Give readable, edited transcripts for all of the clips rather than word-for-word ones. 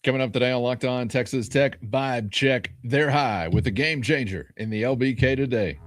Coming up today on Locked On Texas Tech, vibe check. They're high with a game changer in the LBK today.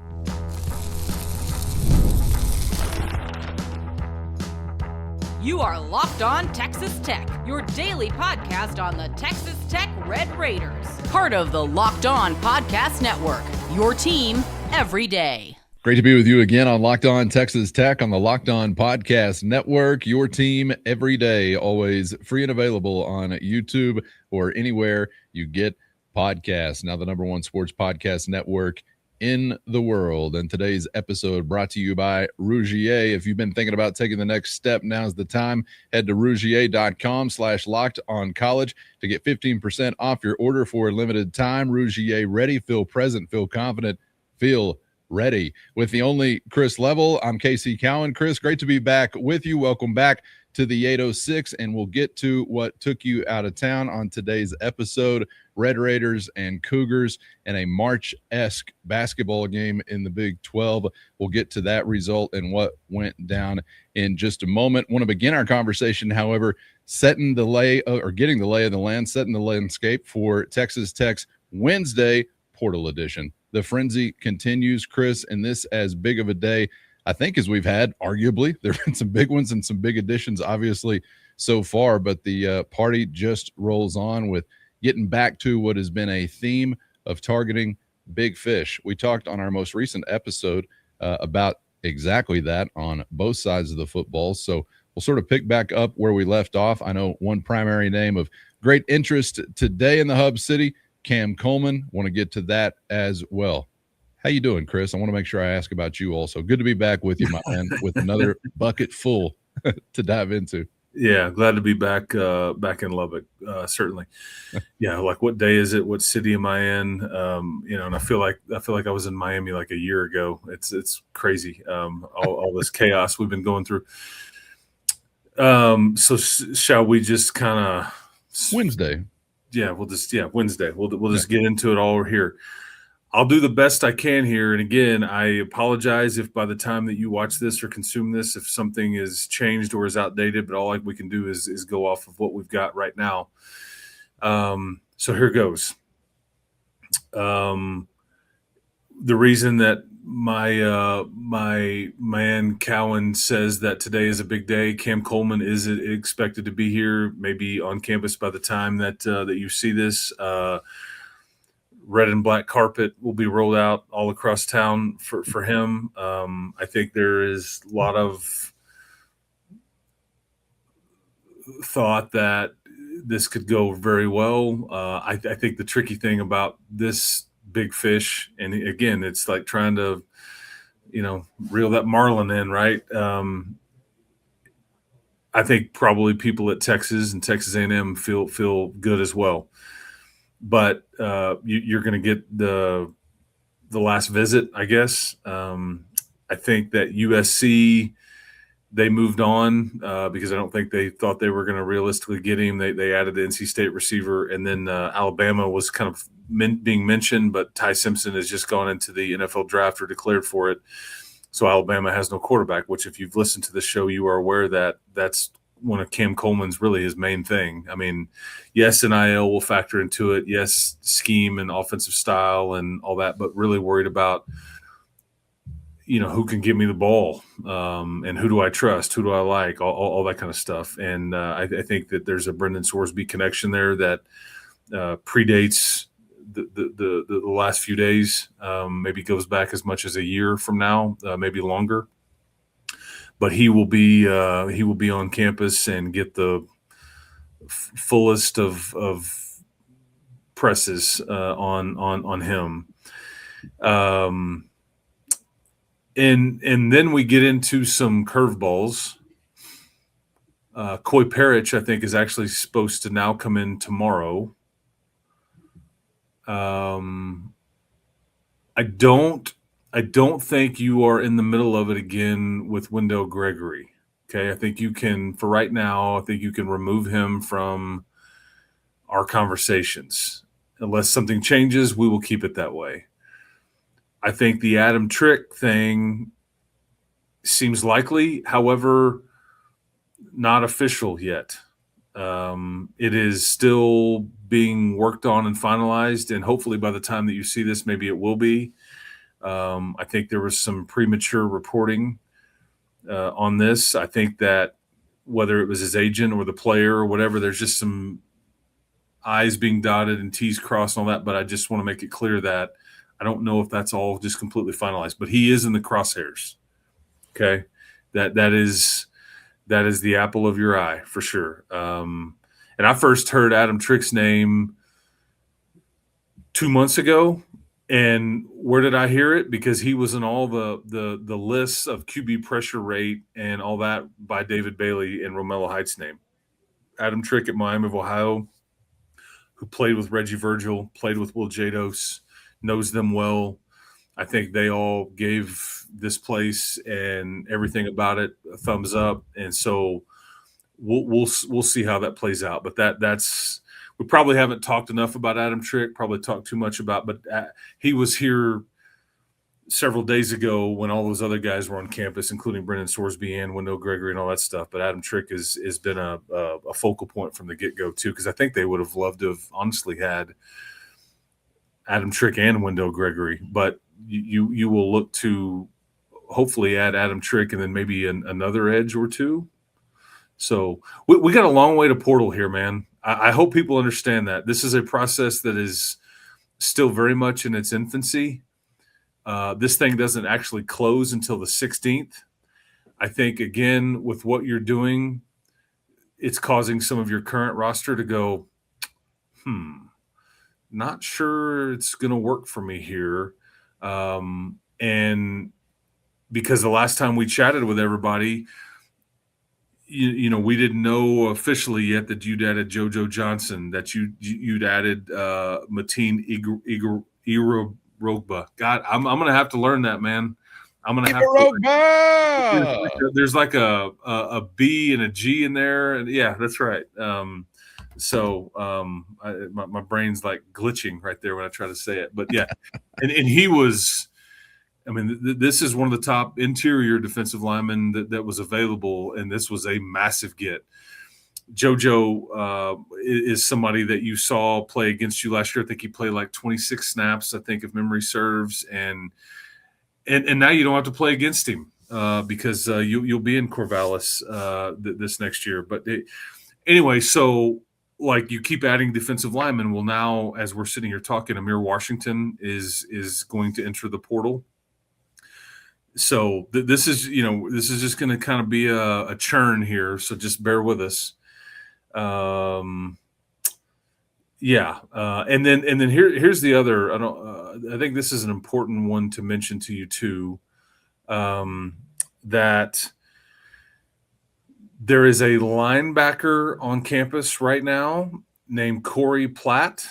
You are Locked On Texas Tech, your daily podcast on the Texas Tech Red Raiders. Part of the Locked On Podcast Network, your team every day. Great to be with you again on Locked On Texas Tech on the Locked On Podcast Network, your team every day, always free and available on YouTube or anywhere you get podcasts. Now the number one sports podcast network in the world. And today's episode brought to you by Rugiet. If you've been thinking about taking the next step, now's the time. Head to Rugiet.com/lockedoncollege to get 15% off your order for a limited time. Rugiet Ready. Feel present, feel confident, feel ready. With the only Chris Level, I'm Casey Cowan. Chris, great to be back with you. Welcome back to the 806, and we'll get to what took you out of town on today's episode. Red Raiders and Cougars and a March-esque basketball game in the Big 12. We'll get to that result and what went down in just a moment. Want to begin our conversation, however, getting the lay of the land, setting the landscape for Texas Tech's Wednesday Portal Edition. The frenzy continues, Chris, and this as big of a day, I think, as we've had, arguably. There have been some big ones and some big additions, obviously, so far, but the party just rolls on with getting back to what has been a theme of targeting big fish. We talked on our most recent episode about exactly that on both sides of the football, so we'll sort of pick back up where we left off. I know one primary name of great interest today in the Hub City, Cam Coleman. Want to get to that as well. How you doing, Chris? I want to make sure I ask about you also. Good to be back with you, my man, with another bucket full to dive into. Yeah, glad to be back in Lubbock, certainly. Yeah, like what day is it? What city am I in? And I feel like I was in Miami like a year ago. It's crazy, all this chaos we've been going through. So shall we just kind of Wednesday? Yeah, Wednesday. We'll just get into it all here. I'll do the best I can here. And again, I apologize if by the time that you watch this or consume this, if something is changed or is outdated, but all we can do is go off of what we've got right now. So here goes. The reason that my man Cowan says that today is a big day, Cam Coleman is expected to be here, maybe on campus by the time that you see this. Red and black carpet will be rolled out all across town for him. I think there is a lot of thought that this could go very well. I think the tricky thing about this big fish, and again, it's like trying to, reel that marlin in, right? I think probably people at Texas and Texas A&M feel good as well. But you're going to get the last visit, I guess. I think that USC, they moved on because I don't think they thought they were going to realistically get him. They added the NC State receiver, and then Alabama was kind of being mentioned, but Ty Simpson has just gone into the NFL draft or declared for it. So Alabama has no quarterback, which if you've listened to the show, you are aware that that's one of Cam Coleman's really his main thing. I mean, yes, NIL will factor into it. Yes, scheme and offensive style and all that, but really worried about, who can give me the ball and who do I trust? Who do I like? All that kind of stuff. And I think that there's a Brendan Sorsby connection there that predates the last few days, maybe goes back as much as a year from now, maybe longer. But he will be on campus and get the fullest of presses on him. And then we get into some curveballs. Coy Parrish, I think, is actually supposed to now come in tomorrow. I don't think you are in the middle of it again with Wendell Gregory. Okay, I think you can, for right now, remove him from our conversations. Unless something changes, we will keep it that way. I think the Adam Trick thing seems likely, however, not official yet. It is still being worked on and finalized, and hopefully by the time that you see this, maybe it will be. I think there was some premature reporting on this. I think that whether it was his agent or the player or whatever, there's just some I's being dotted and T's crossed and all that. But I just want to make it clear that I don't know if that's all just completely finalized, but he is in the crosshairs. Okay. That is the apple of your eye for sure. And I first heard Adam Trick's name 2 months ago. And where did I hear it? Because he was in all the lists of QB pressure rate and all that by David Bailey and Romello Heights' name. Adam Trick at Miami of Ohio, who played with Reggie Virgil, played with Will Jados, knows them well. I think they all gave this place and everything about it a thumbs up. And so we'll see how that plays out. But that's we probably haven't talked enough about Adam Trick, probably talked too much about, but he was here several days ago when all those other guys were on campus, including Brendan Sorsby and Wendell Gregory and all that stuff. But Adam Trick has been a focal point from the get-go too, because I think they would have loved to have honestly had Adam Trick and Wendell Gregory. But you will look to hopefully add Adam Trick and then maybe another edge or two. So we got a long way to portal here, man. I hope people understand that. This is a process that is still very much in its infancy. This thing doesn't actually close until the 16th. I think, again, with what you're doing, it's causing some of your current roster to go, not sure it's going to work for me here. And because the last time we chatted with everybody, you know, we didn't know officially yet that you'd added JoJo Johnson, that you'd added Mateen Irogba. God, I'm going to have to learn that, man. I'm going to have to. There's like a B and a G in there, and yeah, that's right. My brain's like glitching right there when I try to say it, but yeah, and he was. I mean, this is one of the top interior defensive linemen that was available, and this was a massive get. JoJo is somebody that you saw play against you last year. I think he played like 26 snaps, I think, if memory serves, and now you don't have to play against him because you'll be in Corvallis this next year. But anyway, so like you keep adding defensive linemen. Well, now as we're sitting here talking, Amir Washington is going to enter the portal. So this is just going to kind of be a churn here. So just bear with us. And then here's the other. I think this is an important one to mention to you too. That there is a linebacker on campus right now named Corey Platt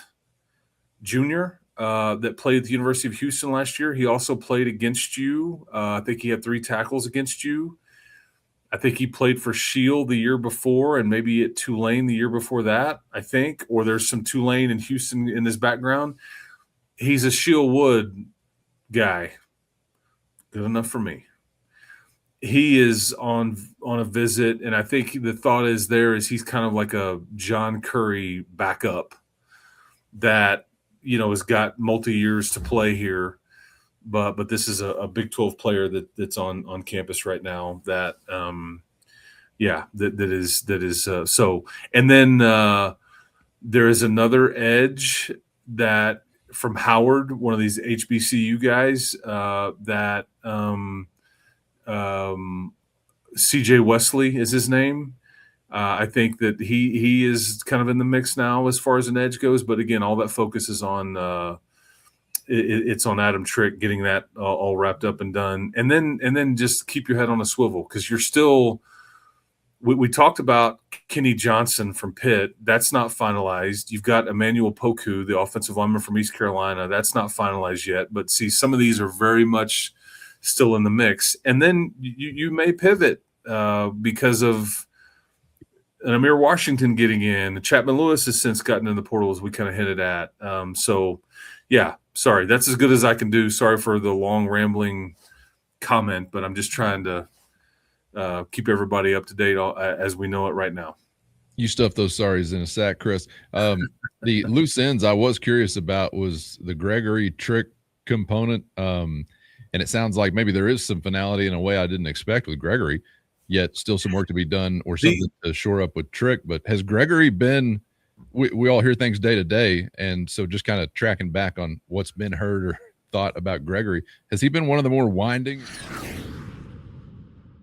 Jr. That played at the University of Houston last year. He also played against you. I think he had 3 tackles against you. I think he played for Shield the year before and maybe at Tulane the year before that, I think. Or there's some Tulane and Houston in his background. He's a Shield Wood guy. Good enough for me. He is on a visit, and I think the thought is he's kind of like a John Curry backup that – has got multi-years to play here, but this is a Big 12 player that's on campus right now that is so. And then there is another edge that from Howard, one of these HBCU guys that CJ Wesley is his name. I think that he is kind of in the mix now as far as an edge goes, but again, all that focus is on it's on Adam Trick getting that all wrapped up and done, and then just keep your head on a swivel because you're still. We talked about Kenny Johnson from Pitt. That's not finalized. You've got Emmanuel Poku, the offensive lineman from East Carolina. That's not finalized yet. But see, some of these are very much still in the mix, and then you may pivot because of. And Amir Washington getting in. Chapman Lewis has since gotten in the portal, as we kind of hinted at. Sorry. That's as good as I can do. Sorry for the long rambling comment, but I'm just trying to keep everybody up to date as we know it right now. You stuffed those sorries in a sack, Chris. The loose ends I was curious about was the Gregory trick component. And it sounds like maybe there is some finality in a way I didn't expect with Gregory, yet still some work to be done or something to shore up with Trick. But has Gregory been we all hear things day to day, and so just kind of tracking back on what's been heard or thought about Gregory, has he been one of the more winding?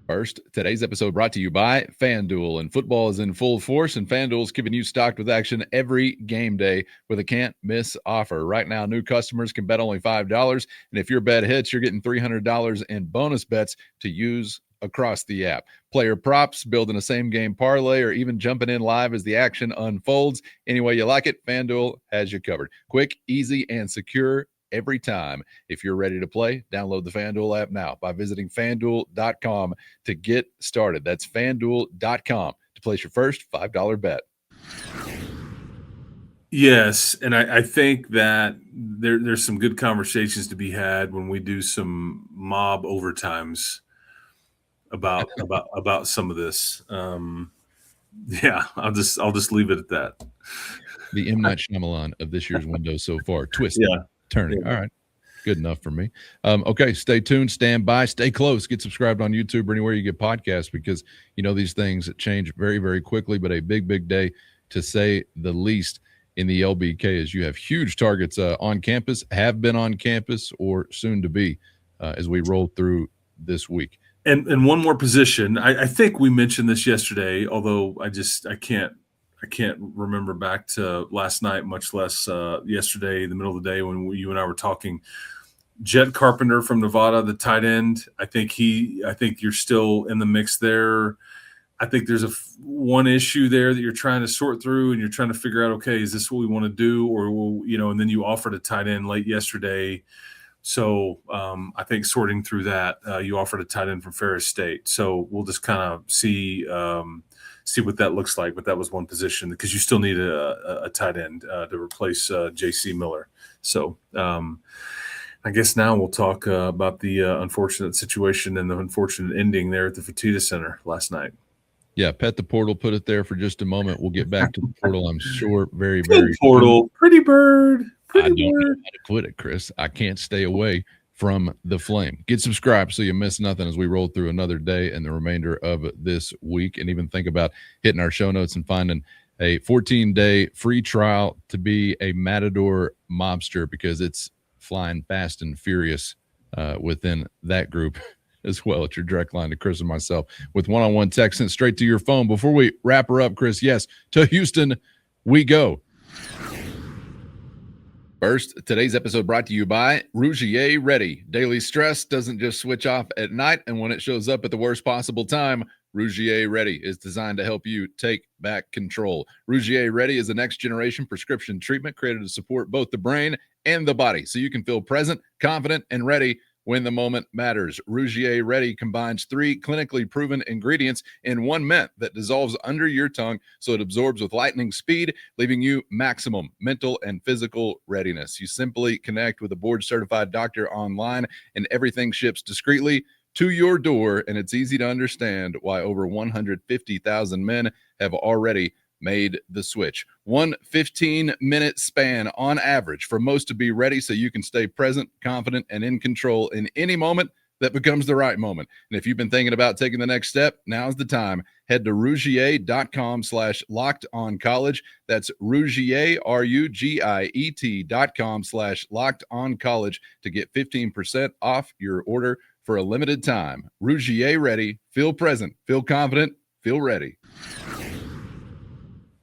First, today's episode brought to you by FanDuel, and football is in full force, and FanDuel's keeping you stocked with action every game day with a can't-miss offer. Right now, new customers can bet only $5, and if your bet hits, you're getting $300 in bonus bets to use across the app. Player props, building a same-game parlay, or even jumping in live as the action unfolds. Any way you like it, FanDuel has you covered. Quick, easy, and secure every time. If you're ready to play, download the FanDuel app now by visiting FanDuel.com to get started. That's FanDuel.com to place your first $5 bet. Yes, and I think that there's some good conversations to be had when we do some mob overtimes about some of this. Yeah, I'll just leave it at that. The M. Night Shyamalan of this year's window so far. Twisting, turning. Yeah. All right. Good enough for me. Okay, stay tuned, stand by, stay close, get subscribed on YouTube or anywhere you get podcasts, because you know these things change very, very quickly, but a big, big day to say the least in the LBK as you have huge targets on campus, have been on campus, or soon to be as we roll through this week. And one more position. I think we mentioned this yesterday, although I can't remember back to last night, much less yesterday, in the middle of the day when you and I were talking. Jet Carpenter from Nevada, the tight end. I think you're still in the mix there. I think there's one issue there that you're trying to sort through, and you're trying to figure out, okay, is this what we want to do, or and then you offered a tight end late yesterday. So I think sorting through that, you offered a tight end from Ferris State. So we'll just kind of see what that looks like. But that was one position because you still need a tight end to replace J.C. Miller. So I guess now we'll talk about the unfortunate situation and the unfortunate ending there at the Fertitta Center last night. Yeah, pet the portal, put it there for just a moment. We'll get back to the portal, I'm sure, very, very portal. Soon. Pretty bird. I don't know how to quit it, Chris. I can't stay away from the flame. Get subscribed so you miss nothing as we roll through another day and the remainder of this week. And even think about hitting our show notes and finding a 14-day free trial to be a Matador mobster, because it's flying fast and furious within that group as well. It's your direct line to Chris and myself with one-on-one text sent straight to your phone. Before we wrap her up, Chris, yes, to Houston we go. First, today's episode brought to you by Rugiet Ready. Daily stress doesn't just switch off at night, and when it shows up at the worst possible time, Rugiet Ready is designed to help you take back control. Rugiet Ready is a next-generation prescription treatment created to support both the brain and the body, so you can feel present, confident, and ready when the moment matters. Rugiet Ready combines 3 clinically proven ingredients in one mint that dissolves under your tongue so it absorbs with lightning speed, leaving you maximum mental and physical readiness. You simply connect with a board-certified doctor online, and everything ships discreetly to your door, and it's easy to understand why over 150,000 men have already made the switch. 1 15-minute span on average for most to be ready, so you can stay present, confident, and in control in any moment that becomes the right moment. And if you've been thinking about taking the next step, now's the time. Head to Rugiet.com/lockedoncollege. That's Rugiet, RUGIET.com/lockedoncollege to get 15% off your order for a limited time. Rugiet Ready. Feel present, feel confident, feel ready.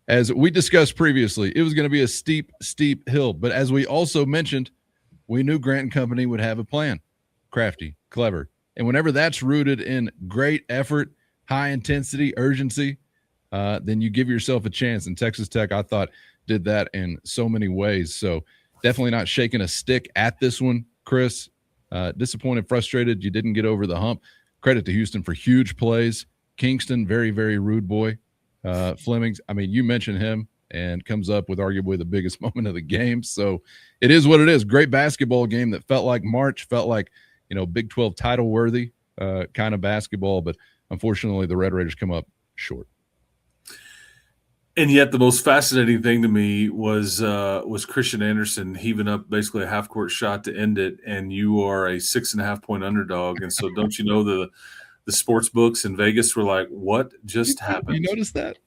As we discussed previously, it was going to be a steep, steep hill. But as we also mentioned, we knew Grant & Company would have a plan. Crafty, clever. And whenever that's rooted in great effort, high intensity, urgency, then you give yourself a chance. And Texas Tech, I thought, did that in so many ways. So definitely not shaking a stick at this one, Chris. Disappointed, frustrated. You didn't get over the hump. Credit to Houston for huge plays. Kingston, very, very rude boy. Flemings, I mean, you mentioned him and comes up with arguably the biggest moment of the game. So it is what it is. Great basketball game that felt like March, felt like, Big 12 title worthy kind of basketball. But unfortunately, the Red Raiders come up short. And yet, the most fascinating thing to me was Christian Anderson heaving up basically a half court shot to end it, and you are a 6.5 point underdog. And so, don't you know the sports books in Vegas were like, "What just You happened?" noticed that?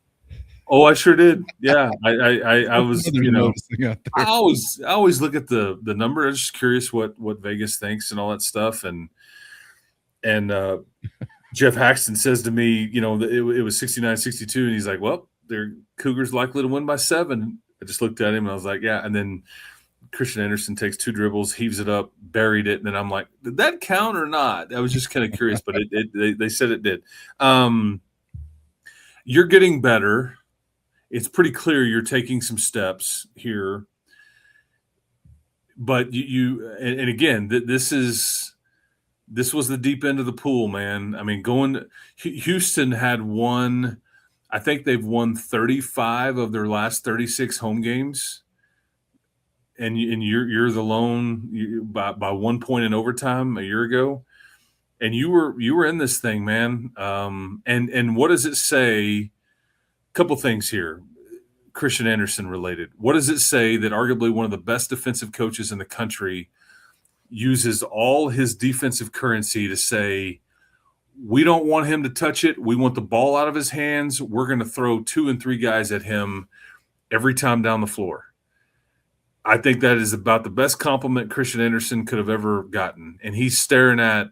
Oh, I sure did. Yeah, I was, Others noticing out I there. always look at the number. I'm just curious what Vegas thinks and all that stuff. And Jeff Haxton says to me, it was 69-62, and he's like, "Well, their Cougars likely to win by 7." I just looked at him and I was like, "Yeah." And then Christian Anderson takes 2 dribbles, heaves it up, buried it, and then I'm like, "Did that count or not?" I was just kind of curious, but they said it did. You're getting better. It's pretty clear you're taking some steps here, but and again, this was the deep end of the pool, man. I mean, Houston had won. I think they've won 35 of their last 36 home games, and you're the lone by 1 point in overtime a year ago, and you were in this thing, man. And what does it say? Couple things here. Christian Anderson related. What does it say that arguably one of the best defensive coaches in the country uses all his defensive currency to say, we don't want him to touch it. We want the ball out of his hands. We're going to throw 2 and 3 guys at him every time down the floor. I think that is about the best compliment Christian Anderson could have ever gotten. And he's staring at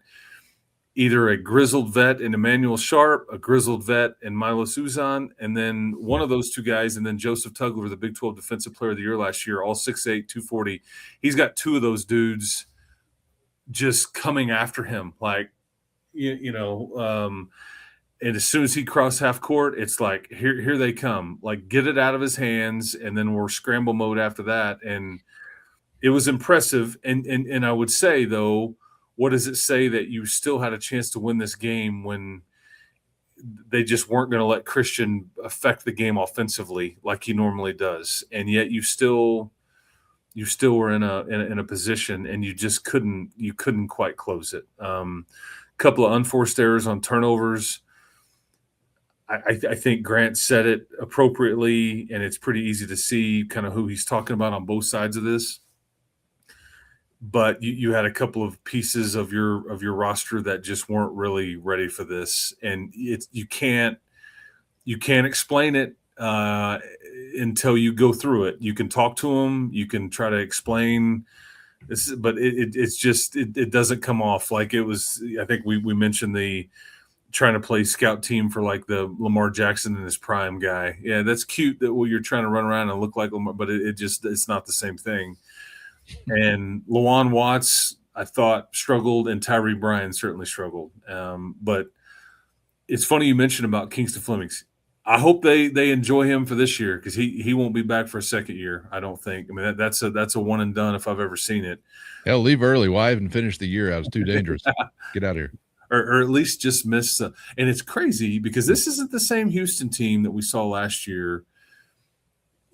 either a grizzled vet in Emmanuel Sharp, a grizzled vet in Milo Suzan, and then one of those 2 guys, and then Joseph Tugler, the Big 12 Defensive Player of the Year last year, all 6'8", 240. He's got 2 of those dudes just coming after him, like, and as soon as he crossed half court, it's like, here they come, like, get it out of his hands, and then we're scramble mode after that. And it was impressive. And I would say, though, what does it say that you still had a chance to win this game when they just weren't going to let Christian affect the game offensively like he normally does, and yet you still were in a position, and you just couldn't quite close it. Couple of unforced errors on turnovers. I think Grant said it appropriately, and it's pretty easy to see kind of who he's talking about on both sides of this. But you had a couple of pieces of your roster that just weren't really ready for this, and you can't explain it until you go through it. You can talk to them, you can try to explain this, but it's just it doesn't come off like it was. I think we mentioned the trying to play scout team for like the Lamar Jackson in his prime guy. Yeah, that's cute that you're trying to run around and look like Lamar, but it's not the same thing. And Lawan Watts, I thought, struggled, and Tyree Bryan certainly struggled. But it's funny you mentioned about Kingston Flemings. I hope they enjoy him for this year, because he won't be back for a second year, I don't think. I mean, that's a one and done if I've ever seen it. Hell, leave early. Why even finish the year? I was too dangerous. Get out of here. Or at least just miss. And it's crazy because this isn't the same Houston team that we saw last year.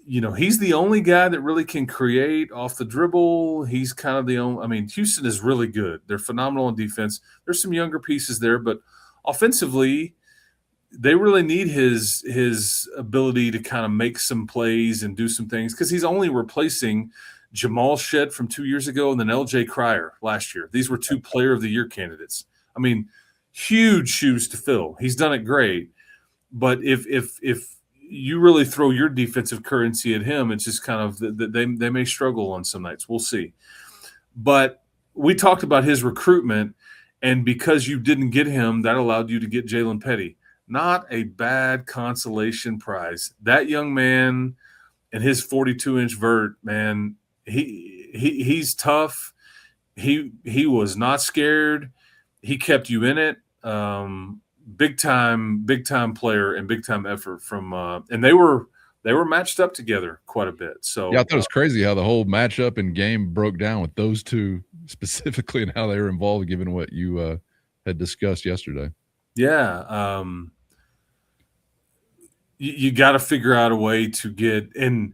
He's the only guy that really can create off the dribble. He's kind of the only – I mean, Houston is really good. They're phenomenal on defense. There's some younger pieces there, but offensively, they really need his ability to kind of make some plays and do some things, because he's only replacing Jamal Shed from 2 years ago and then L.J. Cryer last year. These were 2 Player of the Year candidates. I mean, huge shoes to fill. He's done it great. But if you really throw your defensive currency at him, it's just kind of they may struggle on some nights. We'll see. But we talked about his recruitment, and because you didn't get him, that allowed you to get Jalen Petty. Not a bad consolation prize. That young man and his 42-inch vert, man, he's tough. He was not scared. He kept you in it. Big time player and big time effort from and they were matched up together quite a bit. So yeah, I thought it was crazy how the whole matchup and game broke down with those 2 specifically, and how they were involved, given what you had discussed yesterday. Yeah, you got to figure out a way to get in.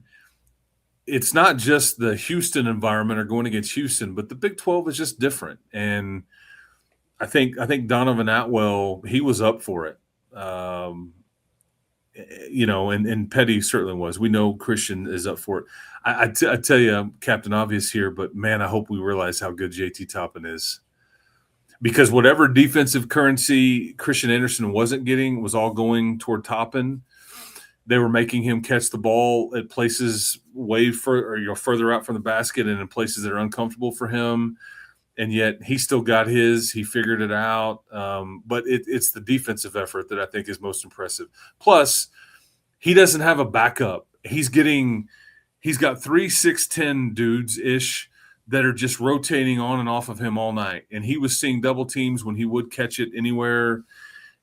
It's not just the Houston environment or going against Houston, but the Big 12 is just different. And I think Donovan Atwell, he was up for it. and Petty certainly was. We know Christian is up for it. I tell you, I'm Captain Obvious here, but man, I hope we realize how good JT Toppin is. Because whatever defensive currency Christian Anderson wasn't getting was all going toward Toppin. They were making him catch the ball at places way further out from the basket and in places that are uncomfortable for him. And yet he still got his. He figured it out. But it's the defensive effort that I think is most impressive. Plus, he doesn't have a backup. He's got 3 6'10" dudes-ish that are just rotating on and off of him all night. And he was seeing double teams when he would catch it anywhere.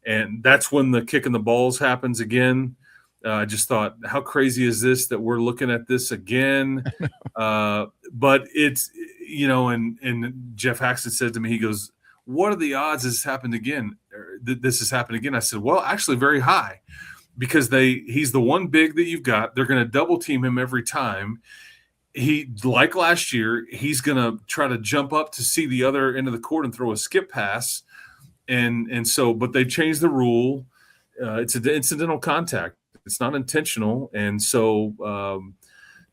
And that's when the kick in the balls happens again. I just thought, how crazy is this that we're looking at this again? But it's, and Jeff Haxton said to me, he goes, what are the odds this happened again? This has happened again. I said, well, actually very high, because he's the one big that you've got. They're going to double team him every time. He, like last year, he's going to try to jump up to see the other end of the court and throw a skip pass. And so, but they changed the rule. It's an incidental contact. It's not intentional. And so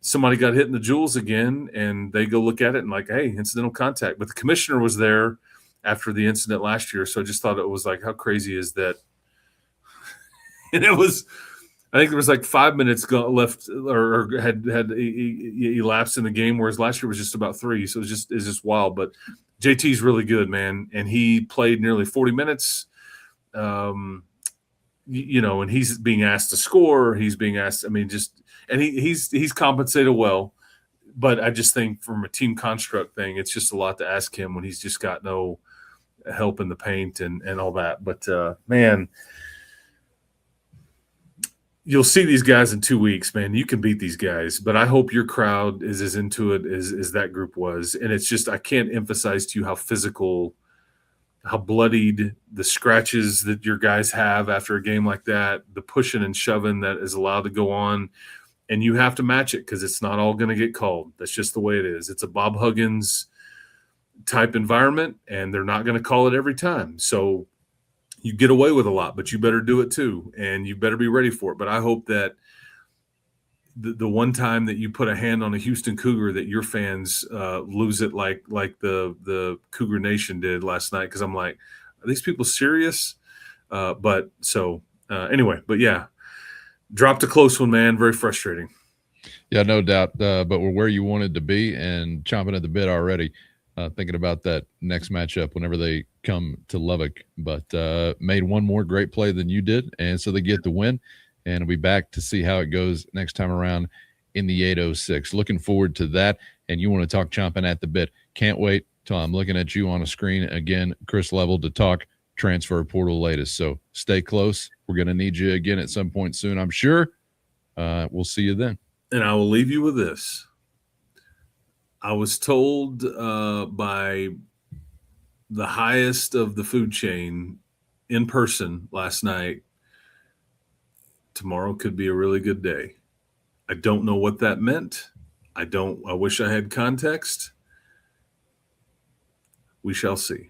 somebody got hit in the jewels again, and they go look at it and like, hey, incidental contact. But the commissioner was there after the incident last year. So I just thought it was like, how crazy is that? And it was, I think there was like 5 minutes left or had elapsed in the game, whereas last year was just about 3. So it's just wild. But JT's really good, man. And he played nearly 40 minutes. And he's being asked to score. He's being asked, and he's compensated well. But I just think from a team construct thing, it's just a lot to ask him when he's just got no help in the paint and all that. But man, you'll see these guys in 2 weeks, man. You can beat these guys, but I hope your crowd is as into it as that group was. And it's just, I can't emphasize to you how physical, how bloodied the scratches that your guys have after a game like that, the pushing and shoving that is allowed to go on. And you have to match it because it's not all going to get called. That's just the way it is. It's a Bob Huggins type environment, and they're not going to call it every time. So you get away with a lot, but you better do it too, and you better be ready for it. But I hope that the one time that you put a hand on a Houston Cougar, that your fans lose it like the Cougar Nation did last night, because I'm like, are these people serious? Anyway, but yeah, dropped a close one, man. Very frustrating. Yeah, no doubt. But we're where you wanted to be and chomping at the bit already. Thinking about that next matchup whenever they come to Lubbock, but made one more great play than you did, and so they get the win, and we'll be back to see how it goes next time around in the 806. Looking forward to that, and you want to talk chomping at the bit. Can't wait till I'm looking at you on a screen again, Chris Level, to talk transfer portal latest. So stay close. We're going to need you again at some point soon, I'm sure. We'll see you then. And I will leave you with this. I was told by the highest of the food chain in person last night, tomorrow could be a really good day. I don't know what that meant. I wish I had context. We shall see.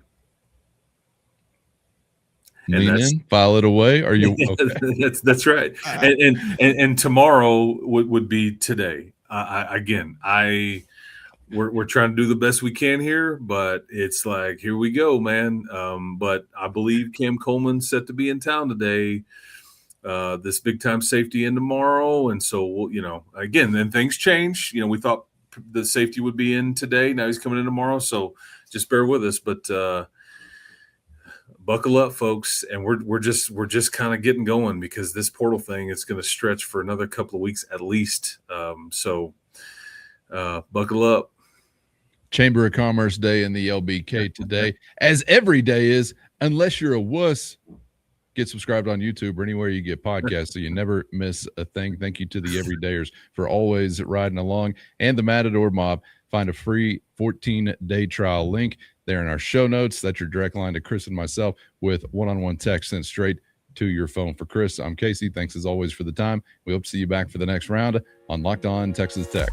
Lean in, file it away. Are you okay? That's right. And tomorrow would be today. We're trying to do the best we can here, but it's like, here we go, man. But I believe Cam Coleman's set to be in town today. This big time safety in tomorrow. And so we'll, again, then things change. We thought the safety would be in today. Now he's coming in tomorrow. So just bear with us, but buckle up, folks. And we're just kind of getting going, because this portal thing, it's going to stretch for another couple of weeks at least. So buckle up. Chamber of Commerce Day in the LBK today, as every day is, unless you're a wuss. Get subscribed on YouTube or anywhere you get podcasts so you never miss a thing. Thank you to the everydayers for always riding along, and the Matador Mob. Find a free 14-day trial link there in our show notes. That's your direct line to Chris and myself with one-on-one text sent straight to your phone. For Chris, I'm Casey. Thanks as always for the time. We hope to see you back for the next round on Locked On Texas Tech.